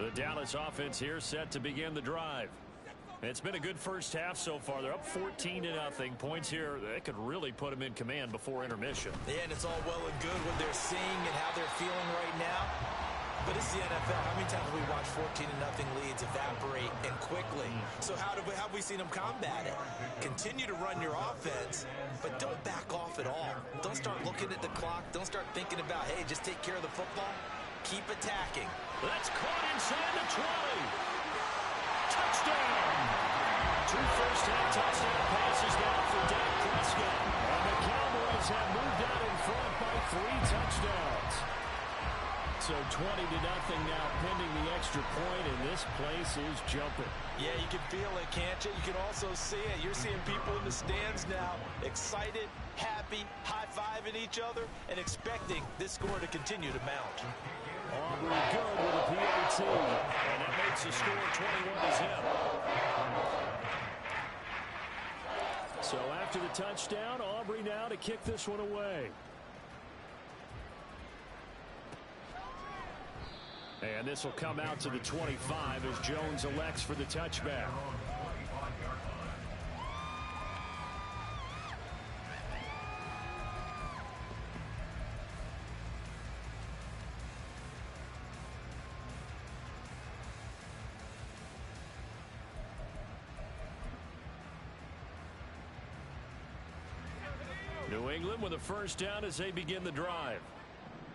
The Dallas offense here set to begin the drive. It's been a good first half so far. They're up 14-0. Points here, they could really put them in command before intermission. Yeah, and it's all well and good what they're seeing and how they're feeling right now. But it's the NFL. How many times have we watched 14-0 leads evaporate and quickly? So how have we seen them combat it? Continue to run your offense, but don't back off at all. Don't start looking at the clock. Don't start thinking about, hey, just take care of the football. Keep attacking. That's caught inside the 20. Touchdown! 2 first-half touchdown passes now for Dak Prescott. And the Cowboys have moved out in front by 3 touchdowns. So 20-0 now pending the extra point, and this place is jumping. Yeah, you can feel it, can't you? You can also see it. You're seeing people in the stands now, excited, happy, high-fiving each other, and expecting this score to continue to mount. Aubrey good with a PAT, and that makes the score 21-0. So after the touchdown, Aubrey now to kick this one away. And this will come out to the 25 as Jones elects for the touchback. New England with a first down as they begin the drive.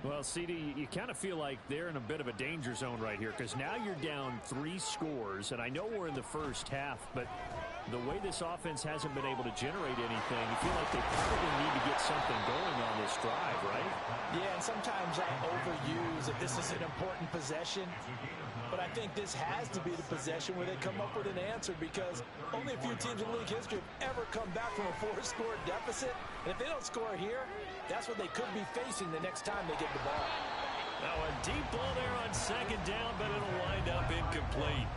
Well, CD, you kind of feel like they're in a bit of a danger zone right here because now you're down 3 scores, and I know we're in the first half, but the way this offense hasn't been able to generate anything, you feel like they probably need to get something going on this drive, right? Yeah, and sometimes I overuse that this is an important possession, but I think this has to be the possession where they come up with an answer because only a few teams in league history have ever come back from a 4-score deficit, and if they don't score here, that's what they could be facing the next time they get the ball. Now a deep ball there on second down, but it'll wind up incomplete.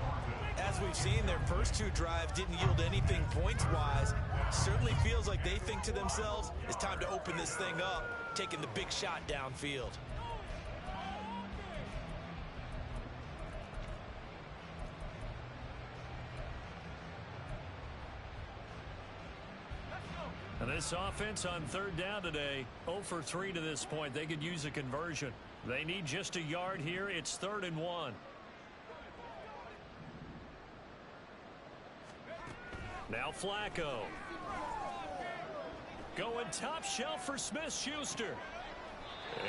As we've seen, their first 2 drives didn't yield anything points-wise. Certainly feels like they think to themselves, it's time to open this thing up, taking the big shot downfield. And this offense on third down today, 0 for 3 to this point. They could use a conversion. They need just a yard here. It's 3rd and 1. Now Flacco. Going top shelf for Smith-Schuster.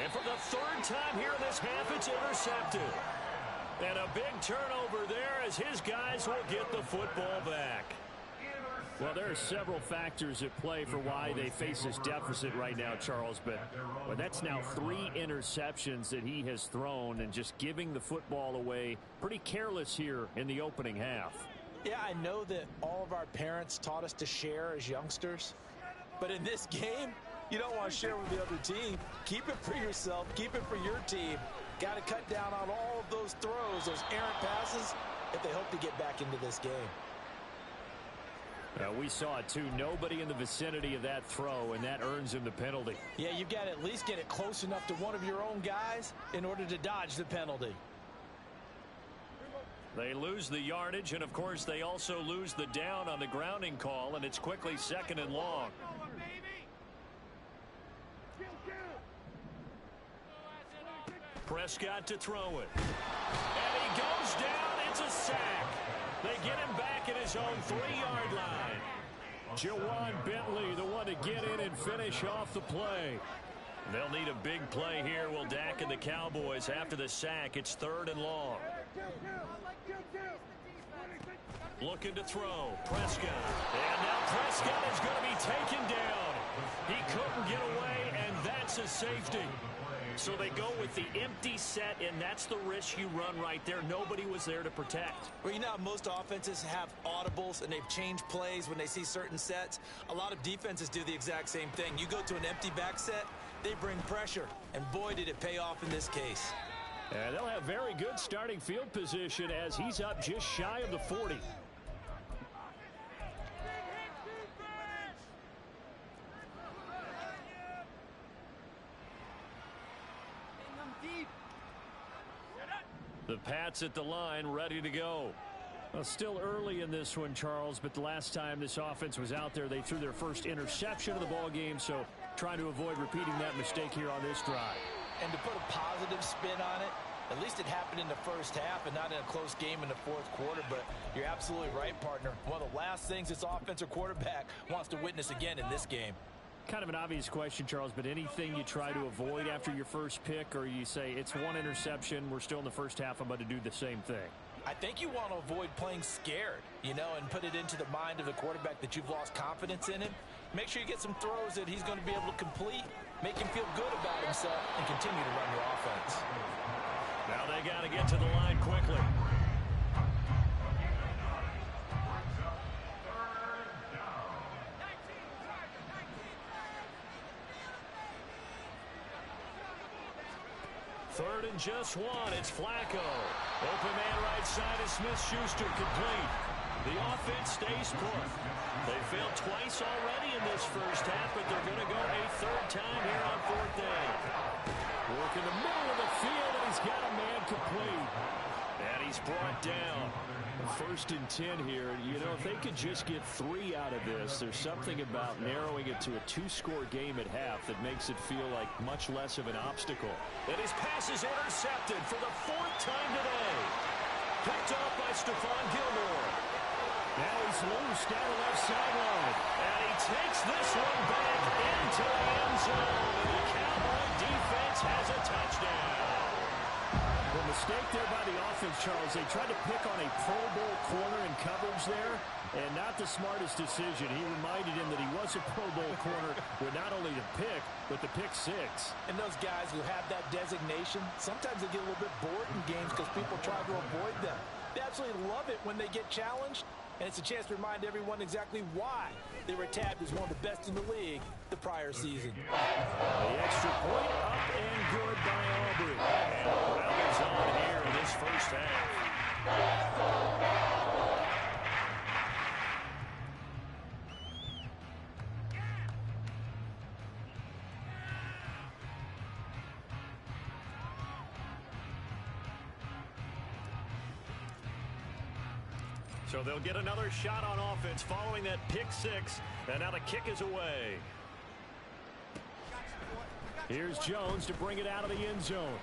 And for the 3rd time here in this half, it's intercepted. And a big turnover there as his guys will get the football back. Well, there are several factors at play for why they face this deficit right now, Charles, but that's now 3 interceptions that he has thrown and just giving the football away pretty careless here in the opening half. Yeah, I know that all of our parents taught us to share as youngsters, but in this game, you don't want to share with the other team. Keep it for yourself. Keep it for your team. Got to cut down on all of those throws, those errant passes, if they hope to get back into this game. We saw it too. Nobody in the vicinity of that throw, and that earns him the penalty. Yeah, you've got to at least get it close enough to one of your own guys in order to dodge the penalty. They lose the yardage, and of course they also lose the down on the grounding call, and it's quickly 2nd and long. Prescott to throw it. And he goes down. It's a sack. They get him back at his own 3-yard line. Jawan Bentley, the one to get in and finish off the play. They'll need a big play here, will Dak and the Cowboys. After the sack, it's 3rd and long. Looking to throw. Prescott. And now Prescott is going to be taken down. He couldn't get away, and that's a safety. So they go with the empty set, and that's the risk you run right there. Nobody was there to protect. Well, you know, most offenses have audibles, and they've changed plays when they see certain sets. A lot of defenses do the exact same thing. You go to an empty back set, they bring pressure, and boy, did it pay off in this case. And they'll have very good starting field position as he's up just shy of the 40. The Pats at the line, ready to go. Well, still early in this one, Charles, but the last time this offense was out there, they threw their first interception of the ball game, so trying to avoid repeating that mistake here on this drive. And to put a positive spin on it, at least it happened in the first half and not in a close game in the fourth quarter, but you're absolutely right, partner. One of the last things this offensive quarterback wants to witness again in this game. Kind of an obvious question, Charles, but anything you try to avoid after your first pick, or you say it's one interception, we're still in the first half, I'm about to do the same thing? I think you want to avoid playing scared, and put it into the mind of the quarterback that you've lost confidence in him. Make sure you get some throws that he's going to be able to complete, make him feel good about himself, and continue to run your offense. Now they got to get to the line quickly. Third and just one. It's Flacco. Open man right side is Smith-Schuster, complete. The offense stays put. They failed twice already in this first half, but they're going to go a third time here on fourth down. Work in the middle of the field, and he's got a man complete. And he's brought down. First and 10 here. If they could just get 3 out of this, there's something about narrowing it to a 2-score game at half that makes it feel like much less of an obstacle. And his pass is intercepted for the 4th time today. Picked up by Stephon Gilmore. Now he's loose down the left sideline. And he takes this one back into the end zone. And the Cowboy defense has a touchdown. The mistake there by the offense, Charles, they tried to pick on a Pro Bowl corner in coverage there, and not the smartest decision. He reminded him that he was a Pro Bowl corner with not only the pick, but the pick 6. And those guys who have that designation, sometimes they get a little bit bored in games because people try to avoid them. They absolutely love it when they get challenged, and it's a chance to remind everyone exactly why they were tabbed as one of the best in the league the prior season. The extra point up and good by Aubrey. And Browns on here in this first half. So they'll get another shot on offense following that pick 6. And now the kick is away. Here's Jones to bring it out of the end zone.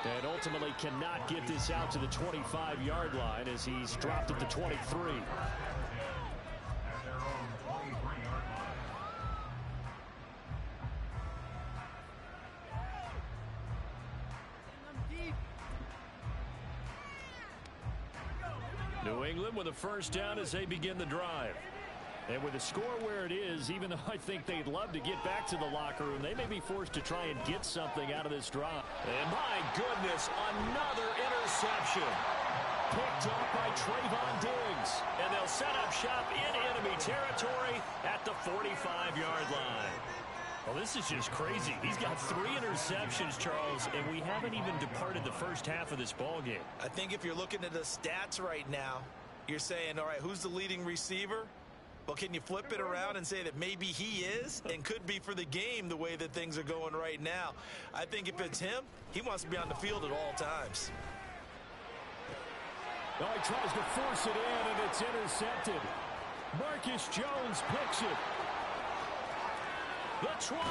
And ultimately cannot get this out to the 25-yard line as he's dropped at the 23. New England with a first down as they begin the drive. And with the score where it is, even though I think they'd love to get back to the locker room, they may be forced to try and get something out of this drive. And my goodness, another interception. Picked off by Trayvon Diggs. And they'll set up shop in enemy territory at the 45-yard line. Well, this is just crazy. He's got 3 interceptions, Charles, and we haven't even departed the first half of this ball game. I think if you're looking at the stats right now, you're saying, all right, who's the leading receiver? Well, can you flip it around and say that maybe he is and could be for the game the way that things are going right now? I think if it's him, he wants to be on the field at all times. Oh, he tries to force it in, and it's intercepted. Marcus Jones picks it. The 20.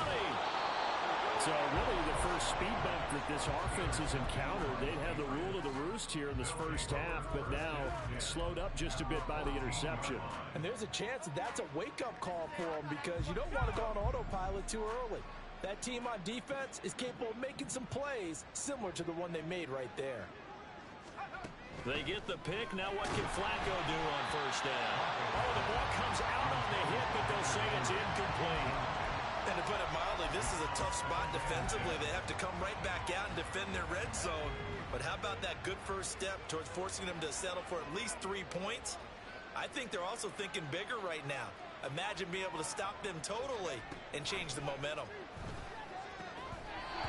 So really the first speed bump that this offense has encountered. They'd had the rule of the roost here in this first half, but now slowed up just a bit by the interception. And there's a chance that that's a wake-up call for them because you don't want to go on autopilot too early. That team on defense is capable of making some plays similar to the one they made right there. They get the pick. Now what can Flacco do on first down? Oh, the ball comes out on the hit, but they'll say it's incomplete. And to put it mildly, this is a tough spot defensively. They have to come right back out and defend their red zone. But how about that good first step towards forcing them to settle for at least 3 points? I think they're also thinking bigger right now. Imagine being able to stop them totally and change the momentum.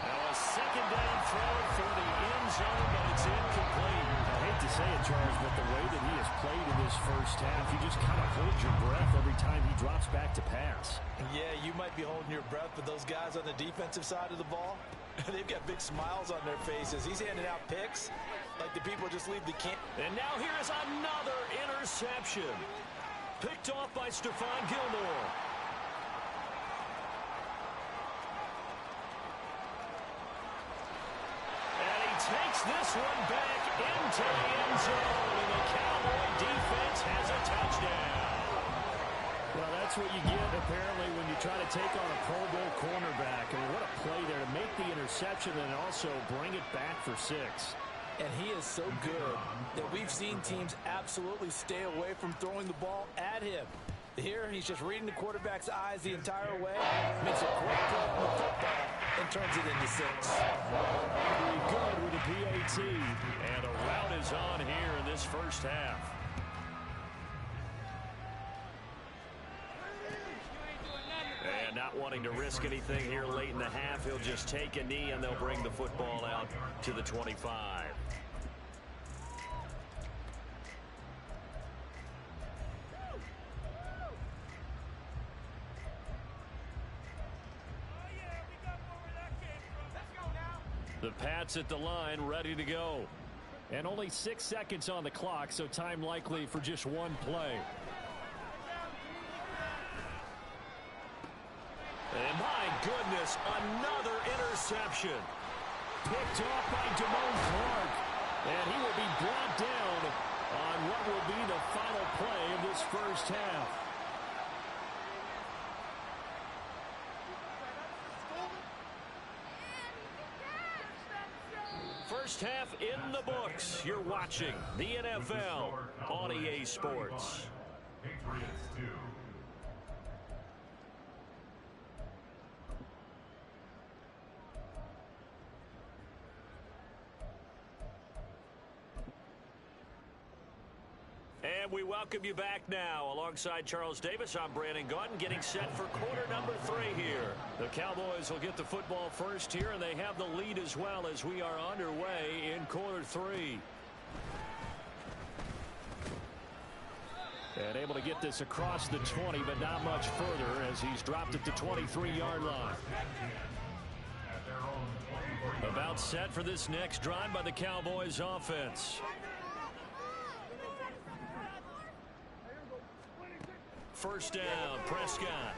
Now a second down throw for the end zone, but it's incomplete. I hate to say it, Charles, but the way that he has played in this first half, you just kind of hold your breath every time he drops back to pass. Yeah, you might be holding your breath, but those guys on the defensive side of the ball, they've got big smiles on their faces. He's handing out picks like the people just leave the camp. And now here is another interception. Picked off by Stephon Gilmore. And he takes this one back into the end zone. And the Cowboy defense has a touchdown. Well, that's what you get, apparently, when you try to take on a Pro Bowl cornerback. I mean, what a play there to make the interception and also bring it back for 6. And he is so good that we've seen teams absolutely stay away from throwing the ball at him. Here, he's just reading the quarterback's eyes the entire way, makes a great play on the football, and turns it into 6. Pretty good with a PAT. And a rout is on here in this first half. And not wanting to risk anything here late in the half, he'll just take a knee and they'll bring the football out to the 25. The Pats at the line, ready to go. And only 6 seconds on the clock, so time likely for just one play. And my goodness, another interception. Picked off by Damone Clark. And he will be brought down on what will be the final play of this first half. First half in the books. You're watching the NFL on EA Sports. Patriots 2. And we welcome you back now. Alongside Charles Davis, I'm Brandon Gaudin, getting set for quarter number 3 here. The Cowboys will get the football first here, and they have the lead as well as we are underway in quarter 3. And able to get this across the 20, but not much further as he's dropped it to 23-yard line. About set for this next drive by the Cowboys offense. First down, Prescott.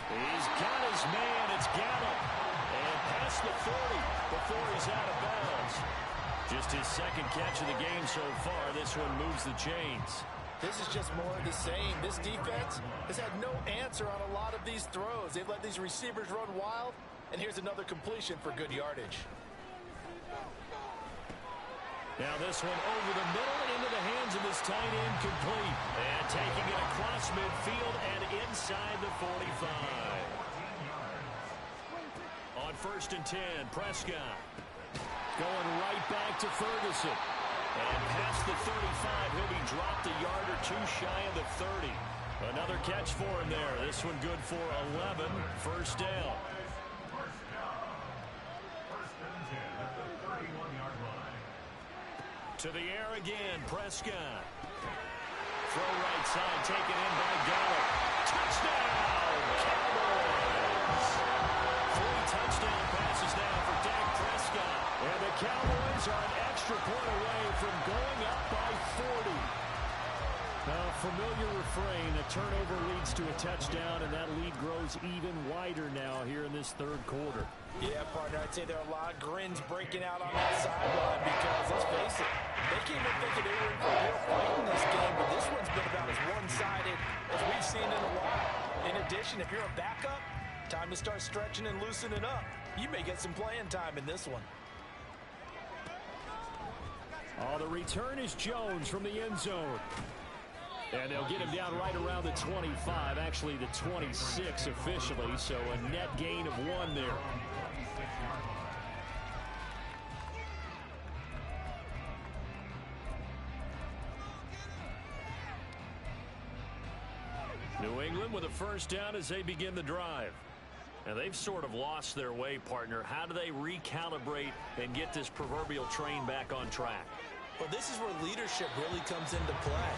He's got his man. It's Gallup. And past the 30 before he's out of bounds. Just his second catch of the game so far. This one moves the chains. This is just more of the same. This defense has had no answer on a lot of these throws. They've let these receivers run wild. And here's another completion for good yardage. Now this one over the middle and into the hands of his tight end, complete. And taking it across midfield and inside the 45. On 1st and 10, Prescott. Going right back to Ferguson. And past the 35, he'll be dropped a yard or 2 shy of the 30. Another catch for him there. This one good for 11. First down. To the air again, Prescott. Throw right side, taken in by Gallup. Touchdown, Cowboys! 3 touchdown passes now for Dak Prescott. And the Cowboys are an extra point away from going up by 40. Familiar refrain, a turnover leads to a touchdown, and that lead grows even wider now here in this 3rd quarter. Yeah, partner, I'd say there are a lot of grins breaking out on that sideline because, let's face it, they came in thinking they were in for a real fight in this game, but this one's been about as one-sided as we've seen in a while. In addition, if you're a backup, time to start stretching and loosening up. You may get some playing time in this one. Oh, the return is Jones from the end zone. And they'll get him down right around the 25, actually the 26 officially, so a net gain of 1 there. New England with a first down as they begin the drive. And they've sort of lost their way, partner. How do they recalibrate and get this proverbial train back on track? Well, this is where leadership really comes into play.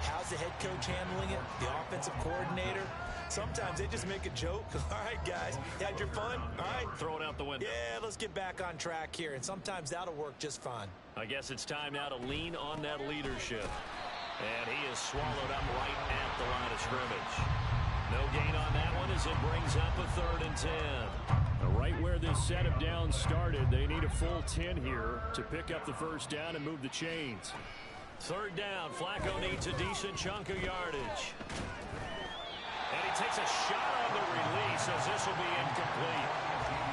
How's the head coach handling it? The offensive coordinator? Sometimes they just make a joke. All right, guys, you had your fun? All right. Throw it out the window. Yeah, let's get back on track here, and sometimes that'll work just fine. I guess it's time now to lean on that leadership. And he is swallowed up right at the line of scrimmage. No gain on that one as it brings up a 3rd and 10. Right where this set of downs started, they need a full 10 here to pick up the first down and move the chains. 3rd down. Flacco needs a decent chunk of yardage. And he takes a shot on the release as this will be incomplete.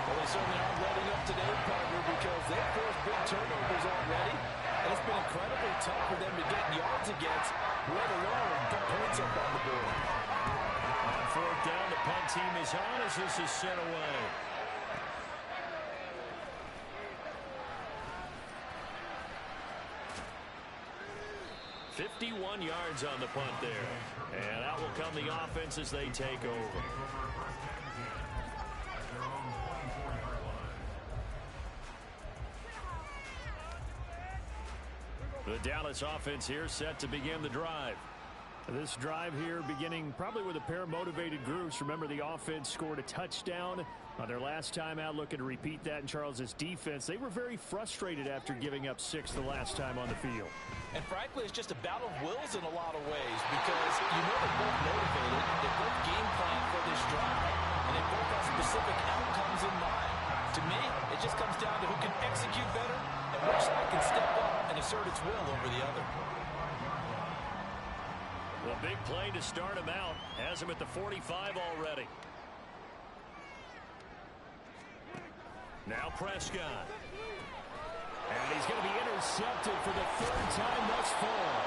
Well, they certainly aren't letting up today, partner, because they've forced big turnovers already. And it's been incredibly tough for them to get yards against, let alone put points up on the board. On 4th down, the punt team is on as this is sent away. "51 yards on the punt there. And out will come the offense as they take over. The Dallas offense here set to begin the drive. This drive here beginning probably with a pair of motivated groups. Remember, the offense scored a touchdown on their last time out, looking to repeat that in Charles's defense. They were very frustrated after giving up 6 the last time on the field. And frankly, it's just a battle of wills in a lot of ways because you know they're both motivated, they both game plan for this drive, and they both have specific outcomes in mind. To me, it just comes down to who can execute better and which side can step up and assert its will over the other. The big play to start him out has him at the 45 already. Now Prescott. And he's going to be intercepted for the 3rd time thus far.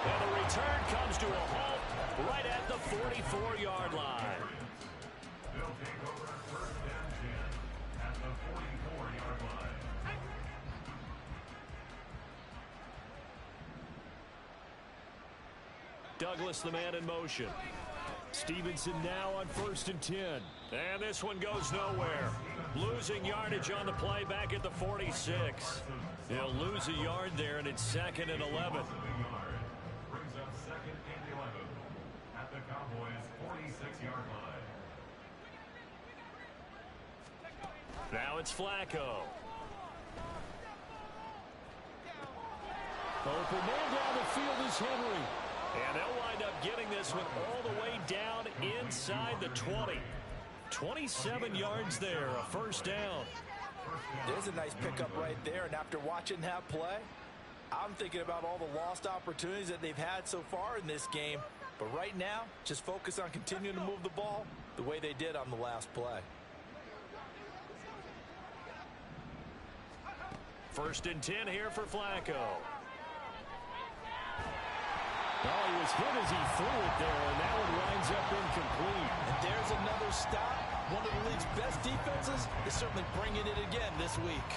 And the return comes to a halt right at the 44-yard line. They'll take over 1st and 10 at the 44-yard line. Douglas, the man in motion. Stevenson now on 1st and 10. And this one goes nowhere. Losing yardage on the play back at the 46. He'll lose a yard there, and it's 2nd and 11. Brings up 2nd and 11 at the Cowboys' 46-yard line. Now it's Flacco. Open man down the field is Henry. And they'll wind up getting this one all the way down inside the 20. 27 yards there, a 1st down. There's a nice pickup right there, and after watching that play, I'm thinking about all the lost opportunities that they've had so far in this game. But right now, just focus on continuing to move the ball the way they did on the last play. 1st and 10 here for Flacco. Well, he was hit as he threw it there, and that one winds up incomplete. And there's another stop. One of the league's best defenses is certainly bringing it again this week.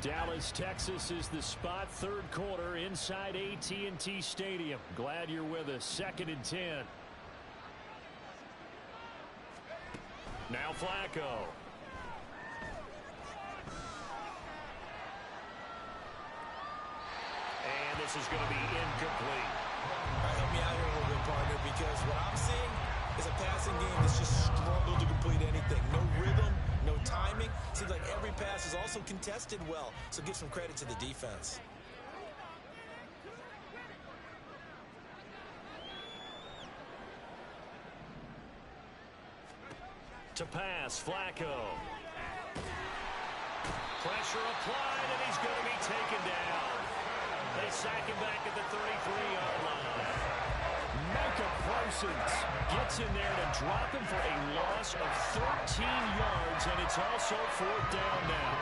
Dallas, Texas is the spot. 3rd quarter inside AT&T Stadium. Glad you're with us. 2nd and 10. Now Flacco. And this is going to be incomplete. All right, help me out here a little bit, partner, because what I'm seeing is a passing game that's just struggled to complete anything. No rhythm, no timing. Seems like every pass is also contested well, so give some credit to the defense. To pass, Flacco. Pressure applied, and he's going to be taken down. They sack him back at the 33-yard line. Micah Parsons gets in there to drop him for a loss of 13 yards, and it's also 4th down now.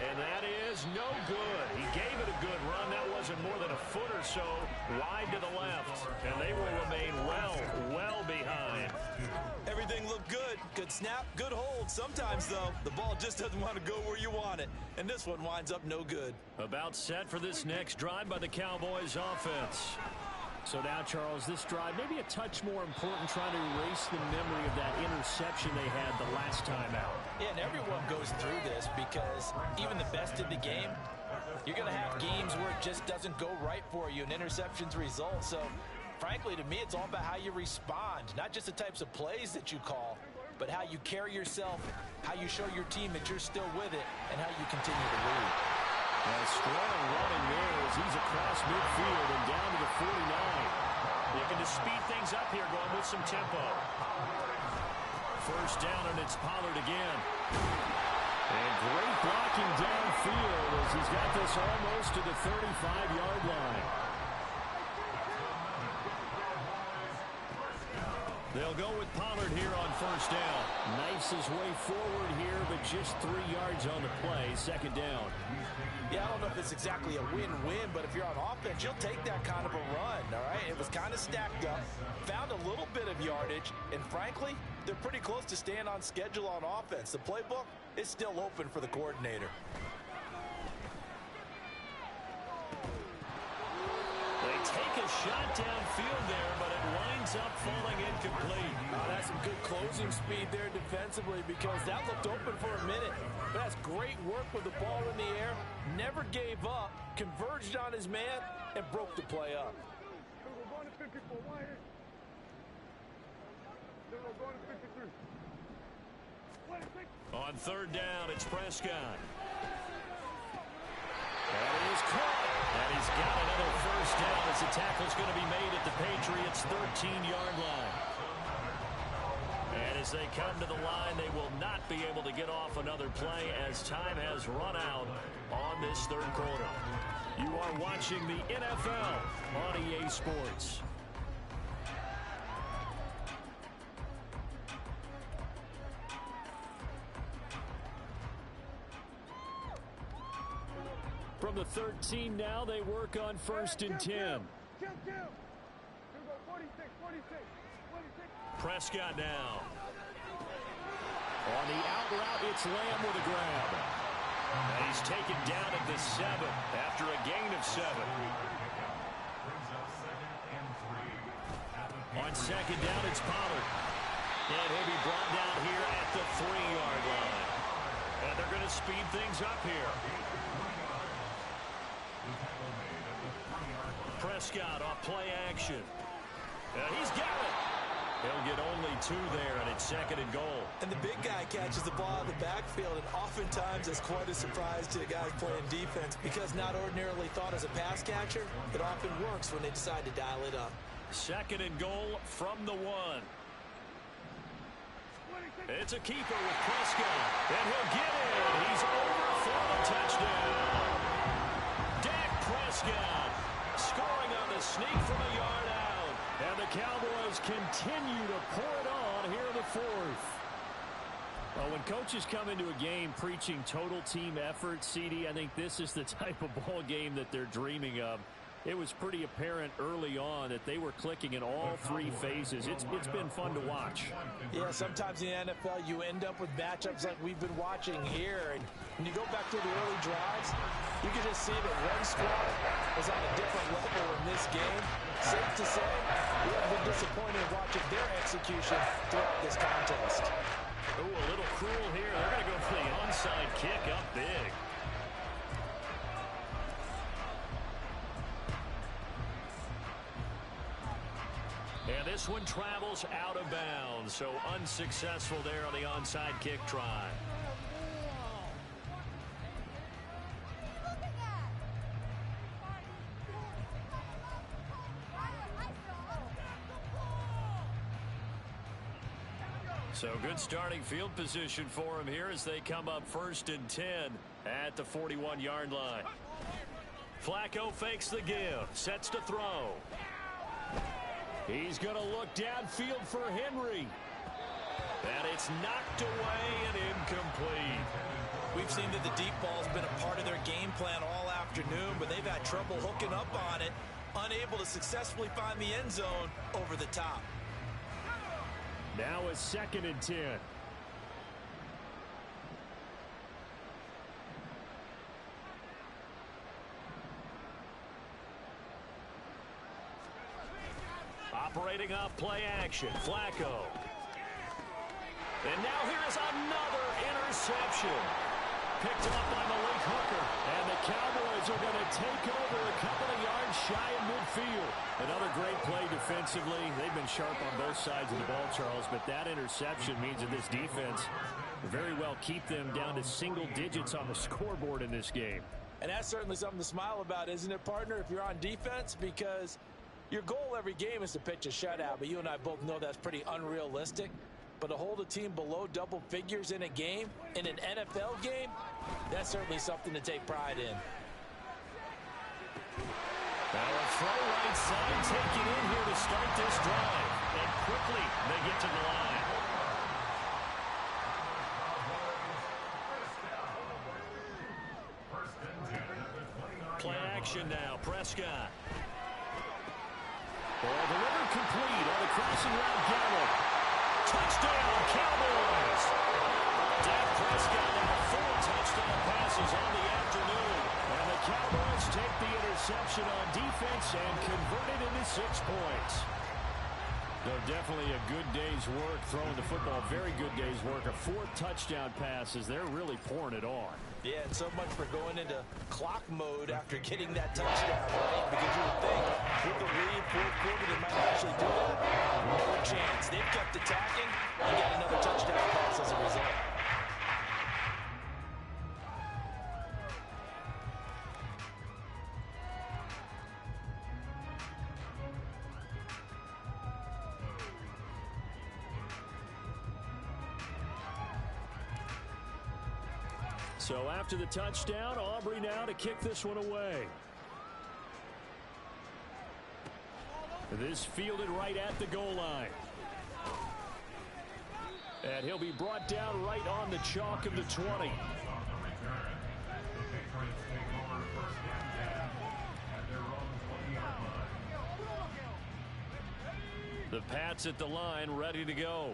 And that is no good. He gave it a good run. That wasn't more than a foot or so wide to the left. And they will remain well behind. Everything looked good because Good snap, good hold. Sometimes, though, the ball just doesn't want to go where you want it. And this one winds up no good. About set for this next drive by the Cowboys offense. So now, Charles, this drive maybe a touch more important, trying to erase the memory of that interception they had the last time out. Yeah, and everyone goes through this because even the best in the game, you're going to have games where it just doesn't go right for you and interceptions result. So, frankly, to me, it's all about how you respond, not just the types of plays that you call, but how you carry yourself, how you show your team that you're still with it, and how you continue to lead. A strong running there as he's across midfield and down to the 49. Looking to speed things up here, going with some tempo. First down, and it's Pollard again. And great blocking downfield as he's got this almost to the 35-yard line. They'll go with Pollard here on first down. Knifes his way forward here, but just 3 yards on the play. Second down. Yeah, I don't know if it's exactly a win-win, but if you're on offense, you'll take that kind of a run, all right? It was kind of stacked up, found a little bit of yardage, and frankly, they're pretty close to staying on schedule on offense. The playbook is still open for the coordinator. They take a shot downfield there, but it winds up falling incomplete. That's some good closing speed there defensively because that looked open for a minute. But that's great work with the ball in the air. Never gave up, converged on his man, and broke the play up. On third down, it's Prescott. That is caught. And he's got another first down as the tackle's going to be made at the Patriots' 13-yard line. And as they come to the line, they will not be able to get off another play as time has run out on this third quarter. You are watching the NFL on EA Sports. From the 13 now, they work on first and 10. Prescott now. On the out route, it's Lamb with a grab. And he's taken down at the 7 after a gain of 7. On second down, it's Pollard. And he'll be brought down here at the 3-yard line. And they're going to speed things up here. Prescott off play action. He's got it. He'll get only 2 there, and it's second and goal. And the big guy catches the ball out of the backfield, and oftentimes it's quite a surprise to the guys playing defense because not ordinarily thought as a pass catcher, it often works when they decide to dial it up. Second and goal from the 1. It's a keeper with Prescott, and he'll get it. He's over for the touchdown. Dak Prescott scoring on the sneak from a yard out. And the Cowboys continue to pour it on here in the 4th. Well, when coaches come into a game preaching total team effort, CD, I think this is the type of ball game that they're dreaming of. It was pretty apparent early on that they were clicking in all 3 phases. It's been fun to watch. Yeah, sometimes in the NFL you end up with matchups like we've been watching here. And when you go back to the early drives, you can just see that one squad was on a different level in this game. Safe to say, we have been disappointed watching their execution throughout this contest. Oh, a little cruel here. They're going to go for the onside kick up big. And this one travels out of bounds, so unsuccessful there on the onside kick try. So good starting field position for him here as they come up first and 10 at the 41-yard line. Flacco fakes the give, sets to throw. He's going to look downfield for Henry. And it's knocked away and incomplete. We've seen that the deep ball's been a part of their game plan all afternoon, but they've had trouble hooking up on it, unable to successfully find the end zone over the top. Now a second and 10. Operating off play action, Flacco. And now here is another interception. Picked off by Malik Hooker. And the Cowboys are going to take over a couple of yards shy of midfield. Another great play defensively. They've been sharp on both sides of the ball, Charles, but that interception means that this defense very well keep them down to single digits on the scoreboard in this game. And that's certainly something to smile about, isn't it, partner, if you're on defense? Because your goal every game is to pitch a shutout, but you and I both know that's pretty unrealistic. But to hold a team below double figures in a game, in an NFL game, that's certainly something to take pride in. Now a throw right side, take it in here to start this drive. And quickly they get to the line. Play action now, Prescott. Ball delivered complete on the crossing route, Gallup. Touchdown, Cowboys! Dak Prescott now 4 touchdown passes on the afternoon. And the Cowboys take the interception on defense and convert it into 6 points. So definitely a good day's work throwing the football. Very good day's work. A 4th touchdown pass as they're really pouring it on. Yeah, and so much for going into clock mode after getting that touchdown, right? Because you would think with the lead, 4th quarter, they might actually do that. No chance. They've kept attacking and got another touchdown pass as a result. So after the touchdown, Aubrey now to kick this one away. This fielded right at the goal line. And he'll be brought down right on the chalk of the 20. The Pats at the line, ready to go.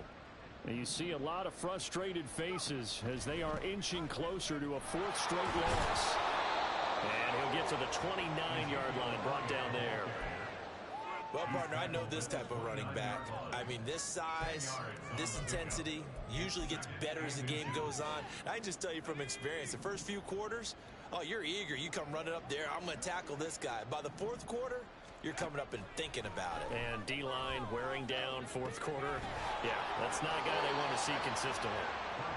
And you see a lot of frustrated faces as they are inching closer to a 4th straight loss. And he'll get to the 29-yard line, brought down there. Well, partner, I know this type of running back. I mean, this size, this intensity usually gets better as the game goes on. I can just tell you from experience, the first few quarters, oh, you're eager. You come running up there. I'm going to tackle this guy. By the 4th quarter, you're coming up and thinking about it. And D-line wearing down 4th quarter. Yeah, that's not a guy they want to see consistently.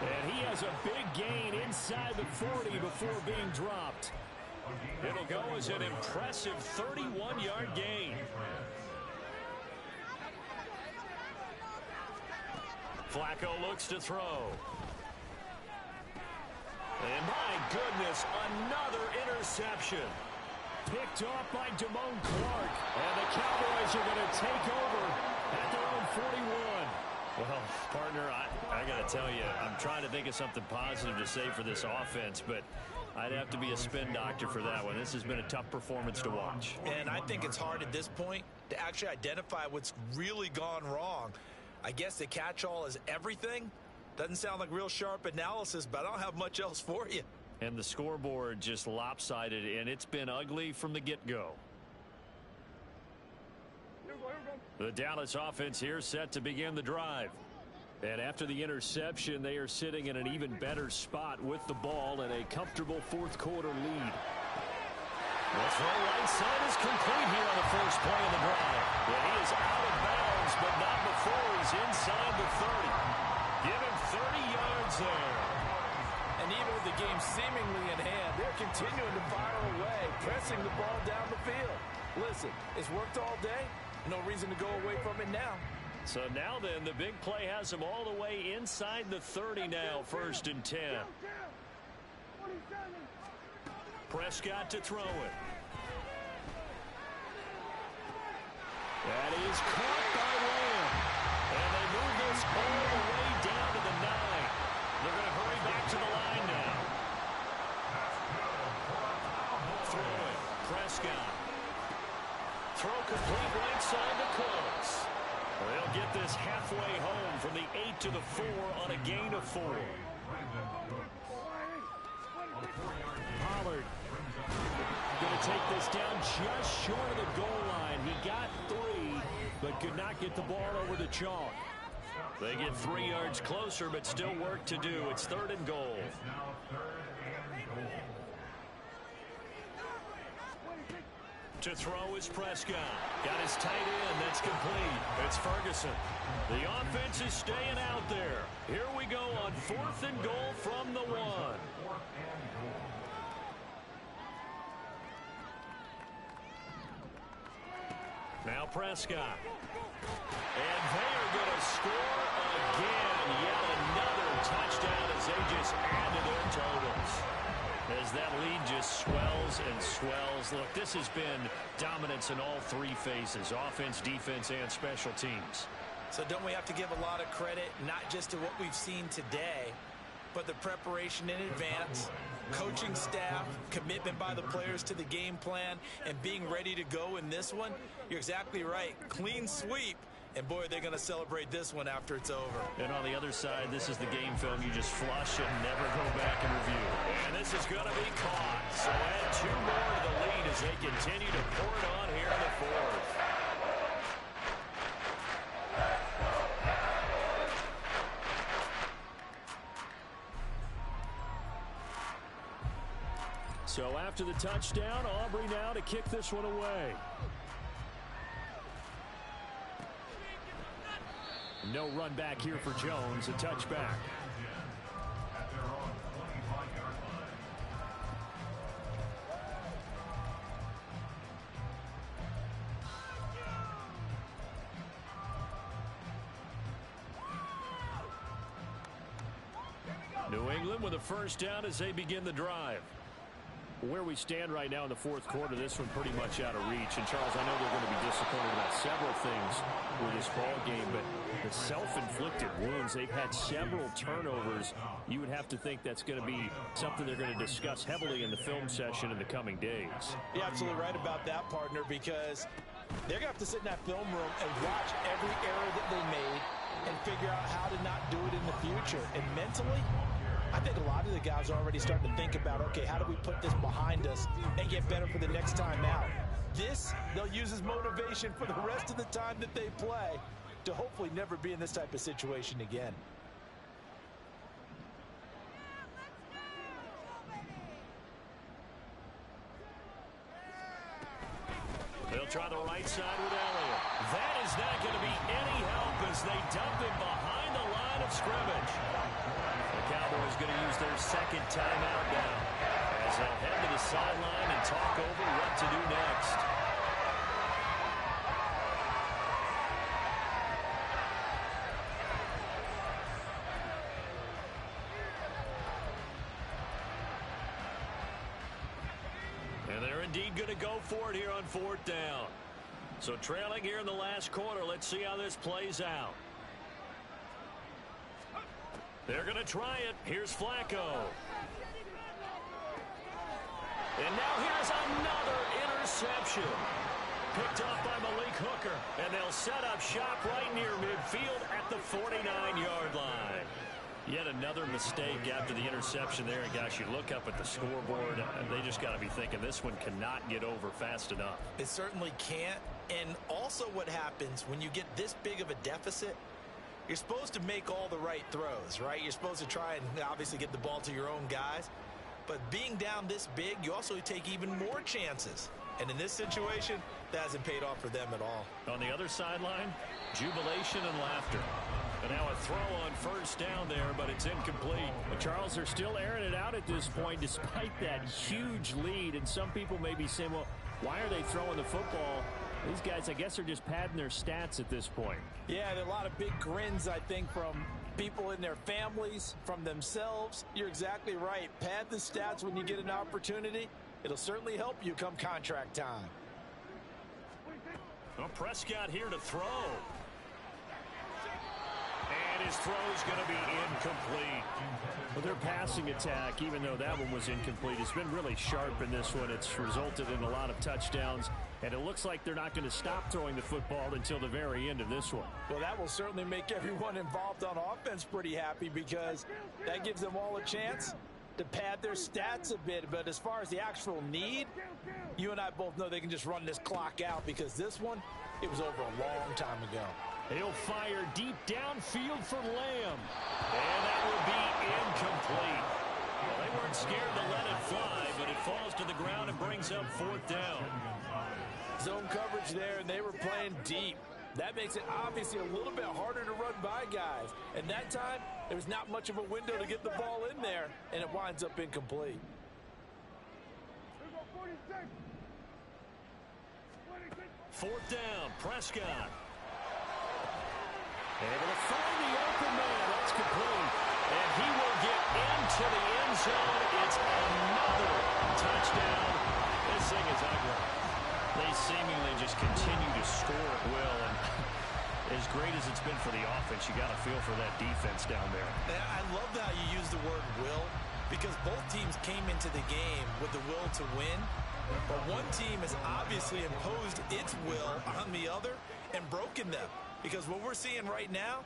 And he has a big gain inside the 40 before being dropped. It'll go as an impressive 31-yard gain. Flacco looks to throw. And my goodness, another interception. Picked off by Damone Clark. And the Cowboys are going to take over at their own 41. Well, partner, I got to tell you, I'm trying to think of something positive to say for this offense, but I'd have to be a spin doctor for that one. This has been a tough performance to watch. And I think it's hard at this point to actually identify what's really gone wrong. I guess the catch-all is everything. Doesn't sound like real sharp analysis, but I don't have much else for you. And the scoreboard just lopsided, and it's been ugly from the get-go. The Dallas offense here set to begin the drive. And after the interception, they are sitting in an even better spot with the ball and a comfortable 4th quarter lead. The throw right side is complete here on the first play of the drive. And he is out of bounds, but not before he's inside the 30. Give him 30 yards there. And even with the game seemingly in hand, they're continuing to fire away, pressing the ball down the field. Listen, it's worked all day. No reason to go away from it now. So now then, the big play has him all the way inside the 30 now, 1st and 10. Prescott to throw it. That is caught by Lamb. And they move this all the way down to the 9. They're going to hurry back to the line now. Throw it. Prescott. Throw complete right side to Cooks. They'll get this halfway home from the 8 to the 4 on a gain of 4. Pollard going to take this down just short of the goal line. He got 3, but could not get the ball over the chalk. They get 3 yards closer, but still work to do. It's 3rd and goal. To throw is Prescott. Got his tight end. That's complete. It's Ferguson. The offense is staying out there. Here we go on 4th and goal from the 1. Now Prescott. And they are going to score again. Yet another touchdown as they just add to their totals. As that lead just swells and swells. Look, this has been dominance in all 3 phases. Offense, defense, and special teams. So don't we have to give a lot of credit, not just to what we've seen today, but the preparation in advance, coaching staff, commitment by the players to the game plan, and being ready to go in this one? You're exactly right. Clean sweep. And, boy, they're going to celebrate this one after it's over. And on the other side, this is the game film you just flush and never go back and review. And this is going to be caught. So add 2 more to the lead as they continue to pour it on here in the 4th. So after the touchdown, Aubrey now to kick this one away. No run back here for Jones. A touchback. New England with a first down as they begin the drive. Where we stand right now in the 4th quarter, this one pretty much out of reach. And, Charles, I know they're going to be disappointed about several things with this ball game, but the self-inflicted wounds, they've had several turnovers. You would have to think that's going to be something they're going to discuss heavily in the film session in the coming days. You're absolutely right about that, partner, because they're going to have to sit in that film room and watch every error that they made and figure out how to not do it in the future. And mentally, I think a lot of the guys are already starting to think about, okay, how do we put this behind us and get better for the next time out? This, they'll use as motivation for the rest of the time that they play to hopefully never be in this type of situation again. They'll try the right side with Elliott. That is not going to be any help as they dump him behind the line of scrimmage. The Cowboys going to use their 2nd timeout now as they'll head to the sideline and talk over what to do next. And they're indeed going to go for it here on 4th down. So trailing here in the last quarter, let's see how this plays out. They're going to try it. Here's Flacco. And now here's another interception. Picked off by Malik Hooker. And they'll set up shop right near midfield at the 49-yard line. Yet another mistake after the interception there. And gosh, you look up at the scoreboard, and they just got to be thinking this one cannot get over fast enough. It certainly can't. And also what happens when you get this big of a deficit, you're supposed to make all the right throws, right? You're supposed to try and obviously get the ball to your own guys. But being down this big, you also take even more chances. And in this situation, that hasn't paid off for them at all. On the other sideline, jubilation and laughter. And now a throw on 1st down there, but it's incomplete. Well, Charles, they're still airing it out at this point despite that huge lead. And some people may be saying, well, why are they throwing the football? These guys, I guess, are just padding their stats at this point. Yeah, there are a lot of big grins, I think, from people in their families, from themselves. You're exactly right. Pad the stats when you get an opportunity. It'll certainly help you come contract time. Well, Prescott here to throw. And his throw is going to be incomplete. Well, their passing attack, even though that one was incomplete, has been really sharp in this one. It's resulted in a lot of touchdowns, and it looks like they're not going to stop throwing the football until the very end of this one. Well, that will certainly make everyone involved on offense pretty happy because that gives them all a chance to pad their stats a bit. But as far as the actual need, you and I both know they can just run this clock out because this one it was over a long time ago. He'll fire deep downfield for Lamb. And that will be incomplete. Well, they weren't scared to let it fly, but it falls to the ground and brings up 4th down. Zone coverage there, and they were playing deep. That makes it obviously a little bit harder to run by guys. And that time, there was not much of a window to get the ball in there, and it winds up incomplete. 4th down, Prescott. Able to find the open man. That's complete. And he will get into the end zone. It's another touchdown. This thing is ugly. They seemingly just continue to score at will. And as great as it's been for the offense, you got to feel for that defense down there. I love how you use the word will, because both teams came into the game with the will to win. But one team has obviously imposed its will on the other and broken them. Because what we're seeing right now,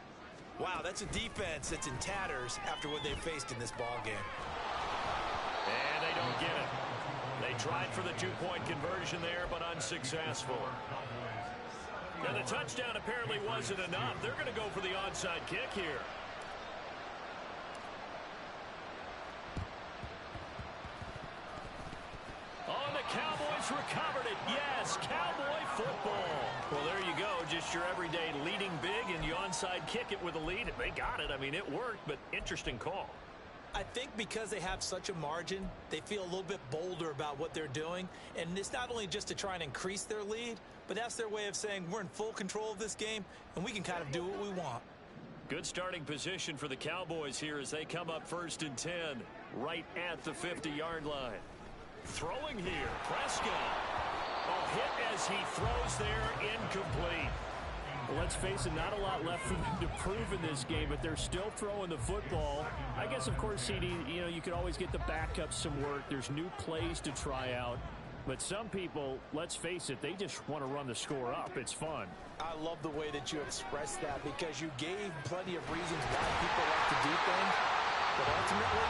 wow, that's a defense that's in tatters after what they faced in this ball game. And they don't get it. They tried for the 2-point conversion there, but unsuccessful. Now the touchdown apparently wasn't enough. They're going to go for the onside kick here. Oh, the Cowboys recovered it. Yes, Cowboy football. Well, there you go. Just your everyday leading big, and you onside kick it with a lead. And they got it. I mean, it worked, but interesting call. I think because they have such a margin, they feel a little bit bolder about what they're doing. And it's not only just to try and increase their lead, but that's their way of saying we're in full control of this game, and we can kind of do what we want. Good starting position for the Cowboys here as they come up 1st and 10, right at the 50-yard line. Throwing here, Prescott. Oh, hit as he throws there, incomplete. Well, let's face it, not a lot left for them to prove in this game, but they're still throwing the football. I guess, of course, CD, you could always get the backups some work. There's new plays to try out. But some people, let's face it, they just want to run the score up. It's fun. I love the way that you expressed that, because you gave plenty of reasons why people like to do things. But ultimately,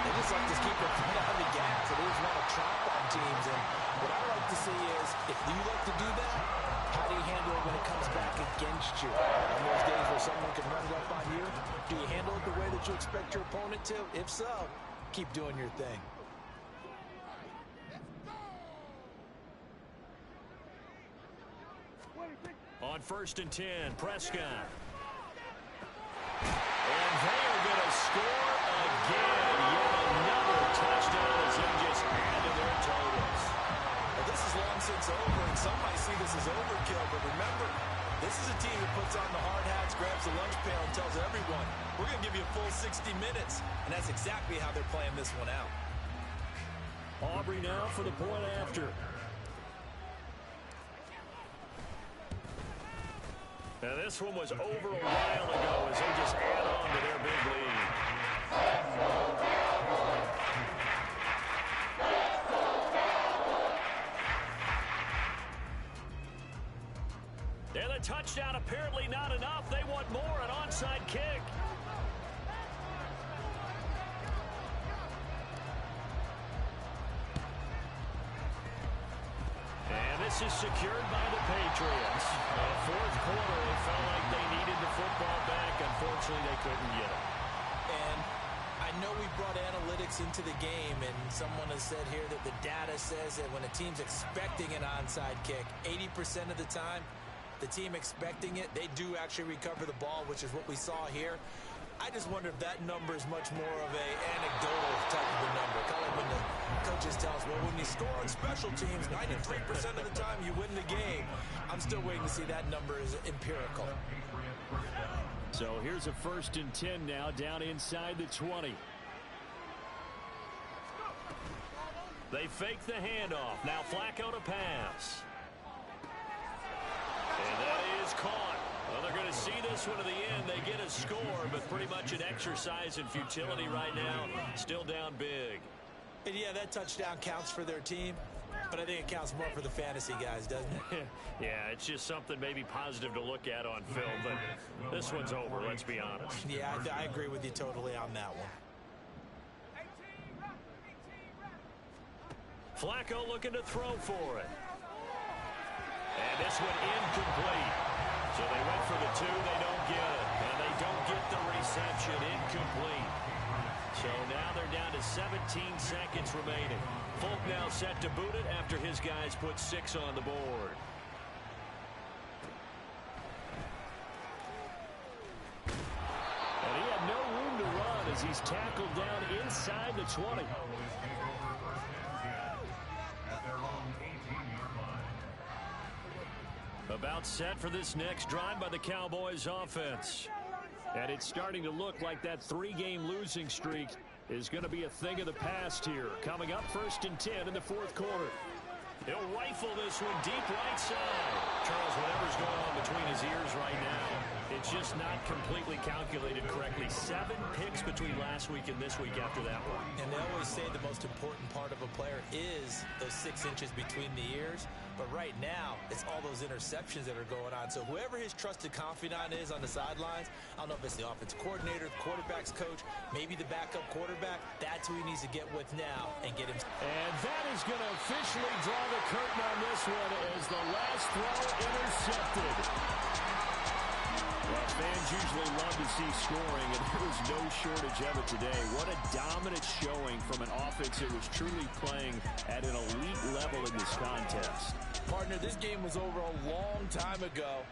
they just like to keep their foot on the gas. They just want to tromp on teams. And what I like to see is, if you like to do that, how do you handle it when it comes back against you? On those days where someone can run it up on you, do you handle it the way that you expect your opponent to? If so, keep doing your thing. On 1st and 10, Prescott. And they are going to score again. Yet another touchdown as they just add to their totals. Well, this is long since over, and some might see this as overkill. But remember, this is a team that puts on the hard hats, grabs the lunch pail, and tells everyone, we're going to give you a full 60 minutes. And that's exactly how they're playing this one out. Aubrey now for the point after. Now this one was over a while ago as they just add on to their big lead. And the touchdown apparently not enough. They want more, an onside kick. And this is secured by the Patriots. Fourth quarter, it felt like they needed the football back. Unfortunately, they couldn't get it. And I know we brought analytics into the game, and someone has said here that the data says that when a team's expecting an onside kick, 80% of the time, the team expecting it, they do actually recover the ball, which is what we saw here. I just wonder if that number is much more of a anecdotal type of a number. Kind of like when the coaches tell us, well, when you score on special teams, 93% of the time you win the game. I'm still waiting to see that number is empirical. So here's a 1st and 10 now, down inside the 20. They fake the handoff. Now Flacco to pass. And that is caught. Well, they're going to see this one to the end. They get a score, but pretty much an exercise in futility right now. Still down big. And yeah, that touchdown counts for their team, but I think it counts more for the fantasy guys, doesn't it? Yeah, it's just something maybe positive to look at on film, but this one's over, let's be honest. Yeah, I agree with you totally on that one. Flacco looking to throw for it. And this one incomplete. So they went for the 2, they don't get it. And they don't get the reception, incomplete. So now they're down to 17 seconds remaining. Folk now set to boot it after his guys put 6 on the board. And he had no room to run as he's tackled down inside the 20. About set for this next drive by the Cowboys offense. And it's starting to look like that 3-game losing streak is going to be a thing of the past here. Coming up 1st and 10 in the 4th quarter. He'll rifle this one deep right side. Charles, whatever's going on between his ears right now, it's just not completely calculated correctly. 7 picks between last week and this week after that one. And they always say the most important part of a player is those 6 inches between the ears. But right now, it's all those interceptions that are going on. So whoever his trusted confidant is on the sidelines, I don't know if it's the offensive coordinator, the quarterback's coach, maybe the backup quarterback, that's who he needs to get with now and get him. And that is going to officially draw the curtain on this one as the last throw intercepted. Well, fans usually love to see scoring, and there was no shortage of it today. What a dominant showing from an offense that was truly playing at an elite level in this contest. Partner, this game was over a long time ago,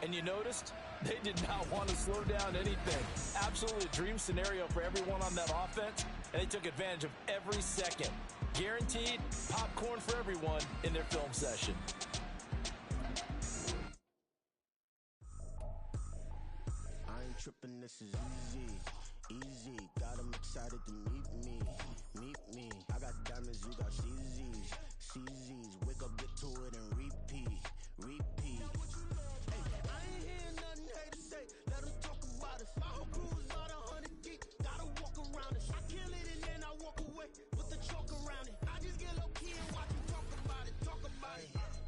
and you noticed they did not want to slow down anything. Absolutely a dream scenario for everyone on that offense, and they took advantage of every second. Guaranteed popcorn for everyone in their film session. Tripping, this is easy, got them excited to meet me, I got diamonds, you got CZs, wake up, get to it, and repeat, hey, I ain't hearing nothing hate to say, let them talk about us, my whole crew is about 100 deep, gotta walk around us, I kill it and then I walk away, with the chalk around it, I just get low key and watch them talk about it,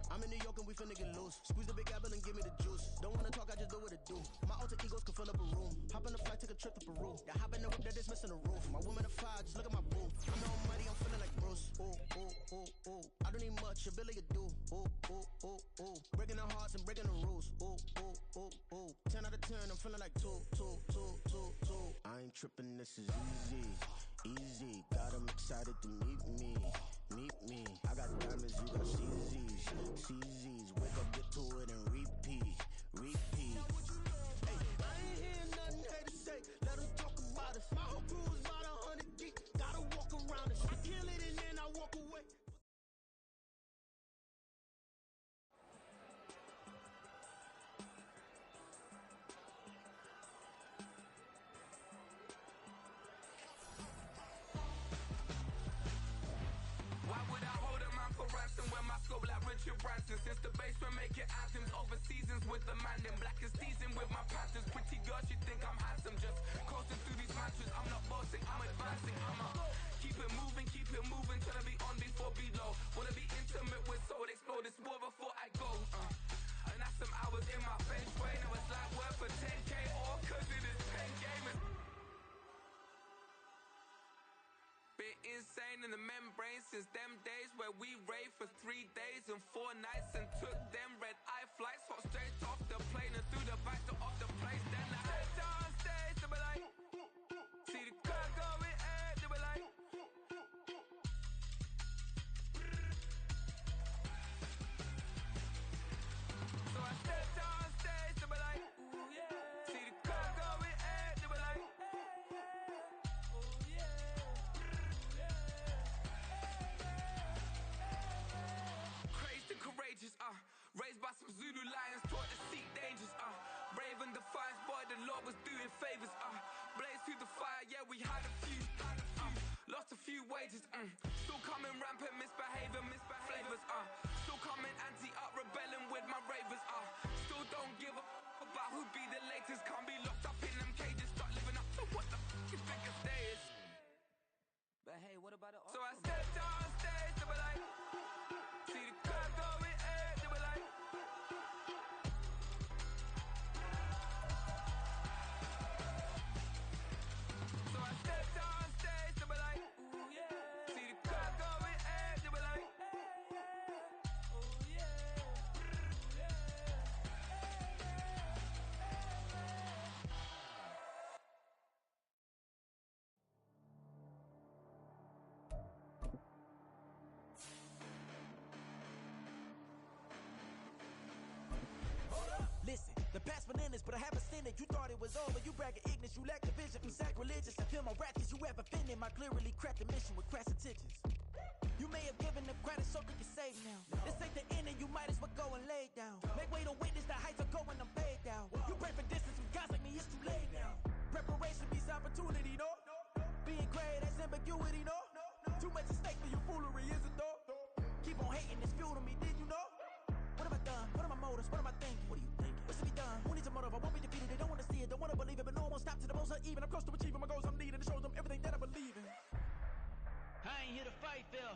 I'm in New York and we finna get loose. Squeeze the big apple and give me the juice. Don't wanna talk, I just do what it do. My alter egos can fill up a room. Hop on a flight, take a trip to Peru. The hop in the whip that is missing the roof. My woman a fire, just look at my boo. I'm no money, I'm feeling like Bruce. Ooh. I don't need much, ability to do. Ooh. Breaking the hearts and breaking the rules. Ooh. 10 out of 10, I'm feeling like 2. I ain't tripping, this is easy. Got them excited to meet me. I got diamonds, you got CZs, wake up, get to it, and repeat. Hey, I ain't hearing nothing hate to say, let them talk about us. My whole crew is about 100 deep, gotta walk around us. I kill it and then I walk away. Since the basement making anthems over seasons with the man in black is season with my patterns. Pretty girls, you think I'm handsome, just coasting through these matches. I'm not bossing, I'm advancing. Keep it moving, trying to be on before below. Wanna be intimate with soul, explore this war before I go. And that's some hours in my bench way. Now it's like work for 10K or cause it is pen gaming. Bit insane in the membrane since them days where we raved for 3 days and 4 nights and took them red eye flights, hot straight off the plane and through the back door of the place. Then I stepped on stage, they were like, see the crowd going ahead, they were like, so I stepped on stage, they were like, ooh yeah, see the crowd going ahead, they were like, oh yeah. Crazed and courageous, raised by some Zulu lions, taught to seek dangers, brave and defiant, boy, the Lord was doing favors, blaze through the fire, yeah, we had a few, lost a few wages, still coming rampant, misbehaving, flavors, still coming anti-up, rebelling with my ravers, still don't give a about who be the latest, can't be locked up in them cages, start living up to what the you think a day is. But hey, what about it? So I stepped on stage, they were like, see the crowd going ahead, they were like, so I stepped on stage, they were like, ooh yeah, see the crowd going ahead, they were like, oh yeah. it, you thought it was over. You bragging ignorance, you lack the vision. I'm sacrilegious. I feel my wrath as you ever offended my clearly crafted mission with crass intentions. You may have given them credit so they can save now. This ain't the end and you might as well go and lay down. Make way to witness the heights are going, I'm paid down. You pray for distance with guys like me, it's too late now. Preparation beats opportunity, no? Being great, that's ambiguity, no? Too much at stake for your foolery, is it though? Keep on hating, it's fuel to me, did you know? What have I done? What are my motives? What am I thinking? What are you thinking? What should be done? Who needs a motive? I won't be defeated, they don't want to see it, don't want to believe it, but no one won't stop to the most uneven. I'm close to achieving my goals, I'm needing to show them everything that I believe in. I ain't here to fight fair.